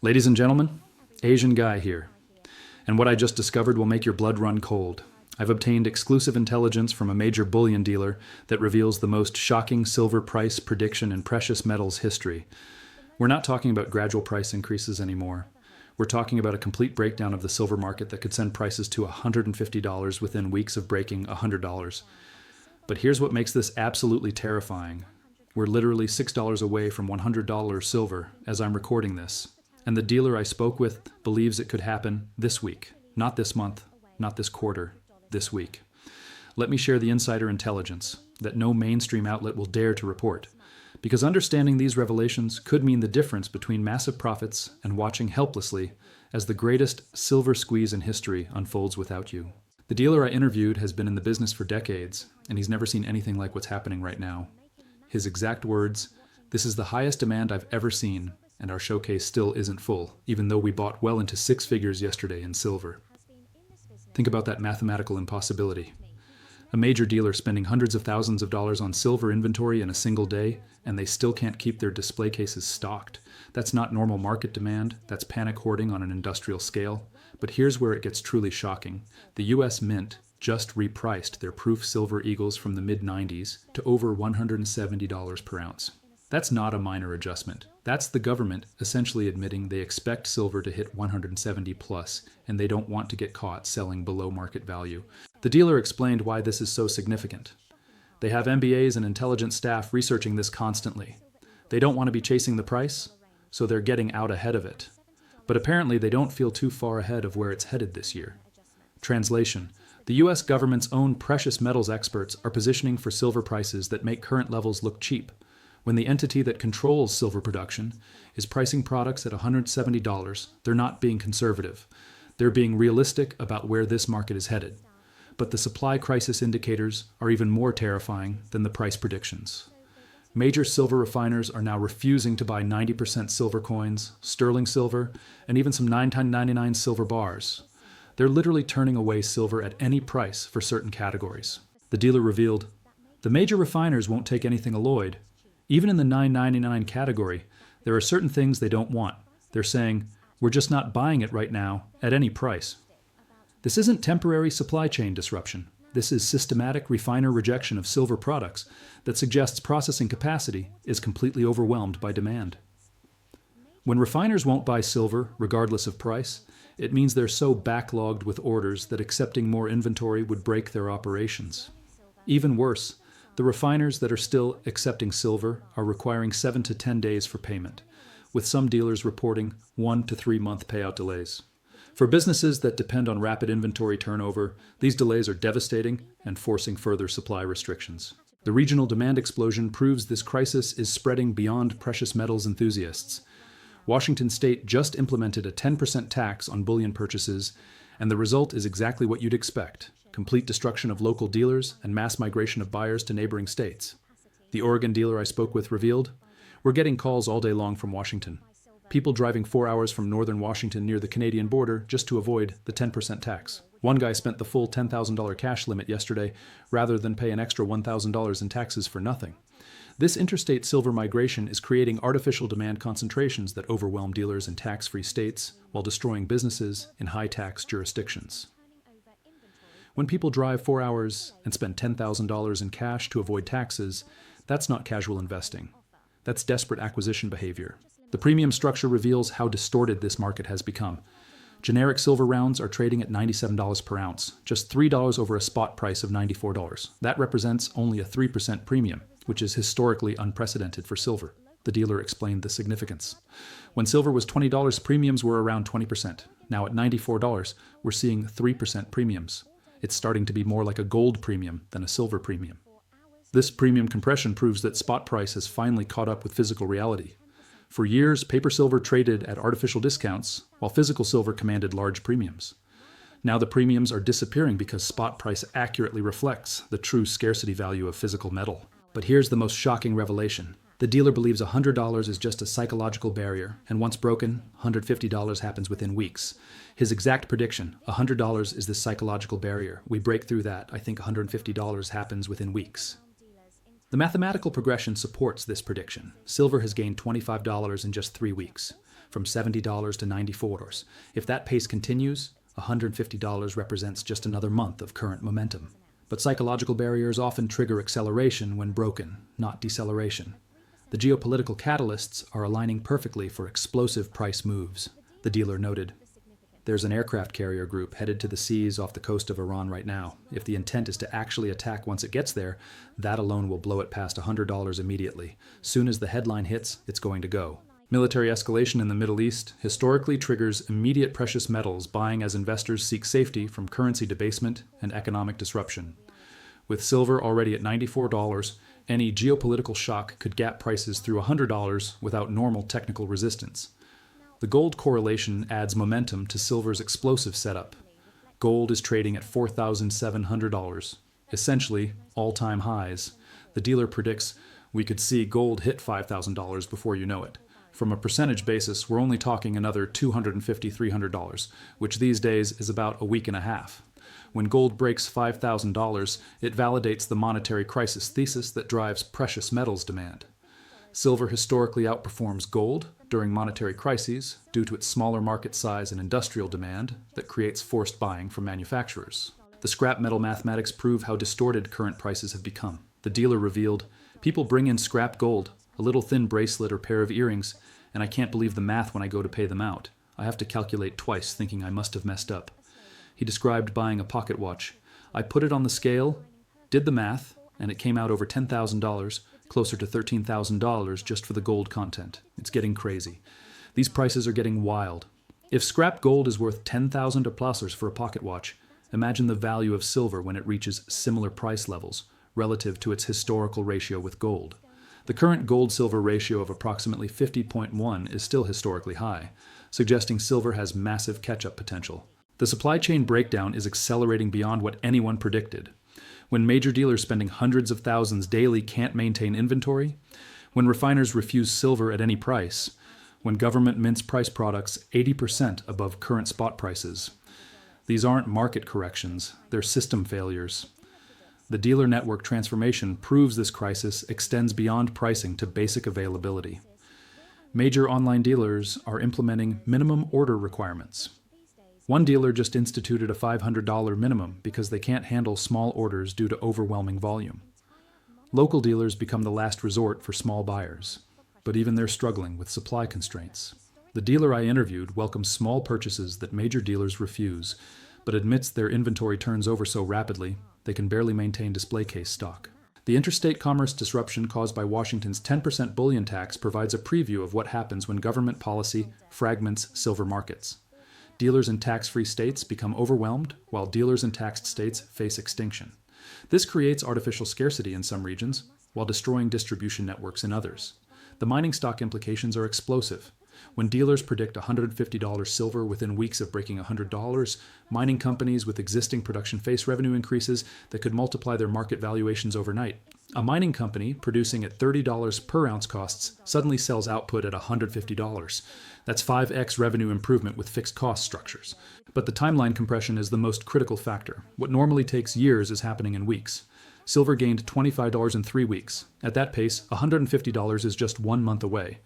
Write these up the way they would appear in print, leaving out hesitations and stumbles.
Ladies and gentlemen, Asian Guy here. And what I just discovered will make your blood run cold. I've obtained exclusive intelligence from a major bullion dealer that reveals the most shocking silver price prediction in precious metals history. We're not talking about gradual price increases anymore. We're talking about a complete breakdown of the silver market that could send prices to $150 within weeks of breaking $100. But here's what makes this absolutely terrifying. We're literally $6 away from $100 silver as I'm recording this. And the dealer I spoke with believes it could happen this week, not this month, not this quarter, this week. Let me share the insider intelligence that no mainstream outlet will dare to report, because understanding these revelations could mean the difference between massive profits and watching helplessly as the greatest silver squeeze in history unfolds without you. The dealer I interviewed has been in the business for decades, and he's never seen anything like what's happening right now. His exact words, "This is the highest demand I've ever seen, and our showcase still isn't full, even though we bought well into six figures yesterday in silver." Think about that mathematical impossibility. A major dealer spending hundreds of thousands of dollars on silver inventory in a single day, and they still can't keep their display cases stocked. That's not normal market demand, that's panic hoarding on an industrial scale. But here's where it gets truly shocking. The US Mint just repriced their proof silver eagles from the mid-90s to over $170 per ounce. That's not a minor adjustment. That's the government essentially admitting they expect silver to hit 170 plus, and they don't want to get caught selling below market value. The dealer explained why this is so significant. They have MBAs and intelligence staff researching this constantly. They don't want to be chasing the price, so they're getting out ahead of it. But apparently they don't feel too far ahead of where it's headed this year. Translation: the US government's own precious metals experts are positioning for silver prices that make current levels look cheap, when the entity that controls silver production is pricing products at $170, they're not being conservative. They're being realistic about where this market is headed. But the supply crisis indicators are even more terrifying than the price predictions. Major silver refiners are now refusing to buy 90% silver coins, sterling silver, and even some 9.99 silver bars. They're literally turning away silver at any price for certain categories. The dealer revealed, "The major refiners won't take anything alloyed. Even in the $9.99 category, there are certain things they don't want. They're saying, we're just not buying it right now at any price." This isn't temporary supply chain disruption. This is systematic refiner rejection of silver products that suggests processing capacity is completely overwhelmed by demand. When refiners won't buy silver, regardless of price, it means they're so backlogged with orders that accepting more inventory would break their operations. Even worse, the refiners that are still accepting silver are requiring 7 to 10 days for payment, with some dealers reporting 1 to 3 month payout delays. For businesses that depend on rapid inventory turnover, these delays are devastating and forcing further supply restrictions. The regional demand explosion proves this crisis is spreading beyond precious metals enthusiasts. Washington State just implemented a 10% tax on bullion purchases, and the result is exactly what you'd expect: complete destruction of local dealers and mass migration of buyers to neighboring states. The Oregon dealer I spoke with revealed, "We're getting calls all day long from Washington. People driving 4 hours from northern Washington near the Canadian border just to avoid the 10% tax. One guy spent the full $10,000 cash limit yesterday rather than pay an extra $1,000 in taxes for nothing." This interstate silver migration is creating artificial demand concentrations that overwhelm dealers in tax-free states while destroying businesses in high-tax jurisdictions. When people drive 4 hours and spend $10,000 in cash to avoid taxes, that's not casual investing. That's desperate acquisition behavior. The premium structure reveals how distorted this market has become. Generic silver rounds are trading at $97 per ounce, just $3 over a spot price of $94. That represents only a 3% premium, which is historically unprecedented for silver. The dealer explained the significance. When silver was $20, premiums were around 20%. Now at $94, we're seeing 3% premiums. It's starting to be more like a gold premium than a silver premium. This premium compression proves that spot price has finally caught up with physical reality. For years, paper silver traded at artificial discounts, while physical silver commanded large premiums. Now the premiums are disappearing because spot price accurately reflects the true scarcity value of physical metal. But here's the most shocking revelation. The dealer believes $100 is just a psychological barrier, and once broken, $150 happens within weeks. His exact prediction, $100 is the psychological barrier. We break through that, I think $150 happens within weeks. The mathematical progression supports this prediction. Silver has gained $25 in just 3 weeks. from $70 to $94. If that pace continues, $150 represents just another month of current momentum. But psychological barriers often trigger acceleration when broken, not deceleration. The geopolitical catalysts are aligning perfectly for explosive price moves, the dealer noted. There's an aircraft carrier group headed to the seas off the coast of Iran right now. If the intent is to actually attack once it gets there, that alone will blow it past $100 immediately. Soon as the headline hits, it's going to go. Military escalation in the Middle East historically triggers immediate precious metals buying as investors seek safety from currency debasement and economic disruption. With silver already at $94, any geopolitical shock could gap prices through $100 without normal technical resistance. The gold correlation adds momentum to silver's explosive setup. Gold is trading at $4,700, essentially all-time highs. The dealer predicts we could see gold hit $5,000 before you know it. From a percentage basis, we're only talking another $250, $300, which these days is about a week and a half. When gold breaks $5,000, it validates the monetary crisis thesis that drives precious metals demand. Silver historically outperforms gold during monetary crises due to its smaller market size and industrial demand that creates forced buying from manufacturers. The scrap metal mathematics prove how distorted current prices have become. The dealer revealed, people bring in scrap gold, a little thin bracelet or pair of earrings, and I can't believe the math when I go to pay them out. I have to calculate twice, thinking I must have messed up. He described buying a pocket watch. I put it on the scale, did the math, and it came out over $10,000, closer to $13,000 just for the gold content. It's getting crazy. These prices are getting wild. If scrap gold is worth $10,000 or plus for a pocket watch, imagine the value of silver when it reaches similar price levels relative to its historical ratio with gold. The current gold-silver ratio of approximately 50.1 is still historically high, suggesting silver has massive catch-up potential. The supply chain breakdown is accelerating beyond what anyone predicted. When major dealers spending hundreds of thousands daily can't maintain inventory, when refiners refuse silver at any price, when government mints price products 80% above current spot prices. These aren't market corrections, they're system failures. The dealer network transformation proves this crisis extends beyond pricing to basic availability. Major online dealers are implementing minimum order requirements. One dealer just instituted a $500 minimum because they can't handle small orders due to overwhelming volume. Local dealers become the last resort for small buyers, but even they're struggling with supply constraints. The dealer I interviewed welcomes small purchases that major dealers refuse, but admits their inventory turns over so rapidly they can barely maintain display case stock. The interstate commerce disruption caused by Washington's 10% bullion tax provides a preview of what happens when government policy fragments silver markets. Dealers in tax-free states become overwhelmed, while dealers in taxed states face extinction. This creates artificial scarcity in some regions, while destroying distribution networks in others. The mining stock implications are explosive. When dealers predict $150 silver within weeks of breaking $100, mining companies with existing production face revenue increases that could multiply their market valuations overnight. A mining company producing at $30 per ounce costs suddenly sells output at $150. That's 5x revenue improvement with fixed cost structures. But the timeline compression is the most critical factor. What normally takes years is happening in weeks. Silver gained $25 in 3 weeks. At that pace, $150 is just 1 month away.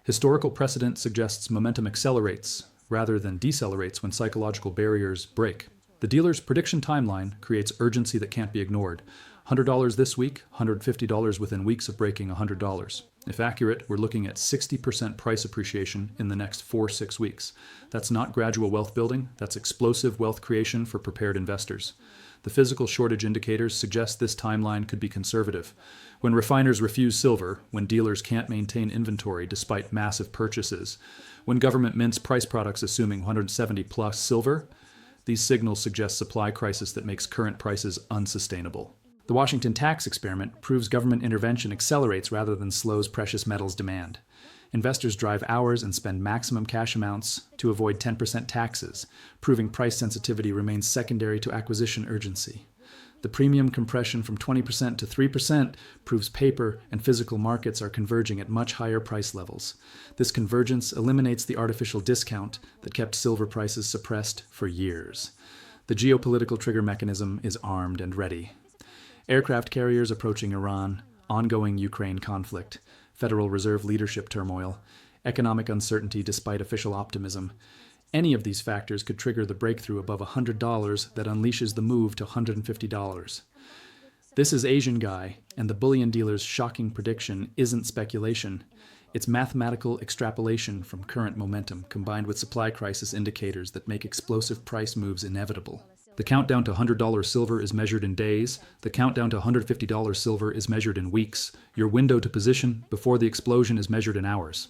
Historical precedent suggests momentum accelerates rather than decelerates when psychological barriers break. The dealer's prediction timeline creates urgency that can't be ignored. $100 this week, $150 within weeks of breaking $100. If accurate, we're looking at 60% price appreciation in the next 4-6 weeks. That's not gradual wealth building, that's explosive wealth creation for prepared investors. The physical shortage indicators suggest this timeline could be conservative. When refiners refuse silver, when dealers can't maintain inventory despite massive purchases, when government mints price products assuming 170 plus silver, these signals suggest supply crisis that makes current prices unsustainable. The Washington tax experiment proves government intervention accelerates rather than slows precious metals demand. Investors drive hours and spend maximum cash amounts to avoid 10% taxes, proving price sensitivity remains secondary to acquisition urgency. The premium compression from 20% to 3% proves paper and physical markets are converging at much higher price levels. This convergence eliminates the artificial discount that kept silver prices suppressed for years. The geopolitical trigger mechanism is armed and ready. Aircraft carriers approaching Iran, ongoing Ukraine conflict, Federal Reserve leadership turmoil, economic uncertainty despite official optimism. Any of these factors could trigger the breakthrough above $100 that unleashes the move to $150. This is Asian Guy, and the bullion dealer's shocking prediction isn't speculation. It's mathematical extrapolation from current momentum combined with supply crisis indicators that make explosive price moves inevitable. The countdown to $100 silver is measured in days. The countdown to $150 silver is measured in weeks. Your window to position before the explosion is measured in hours.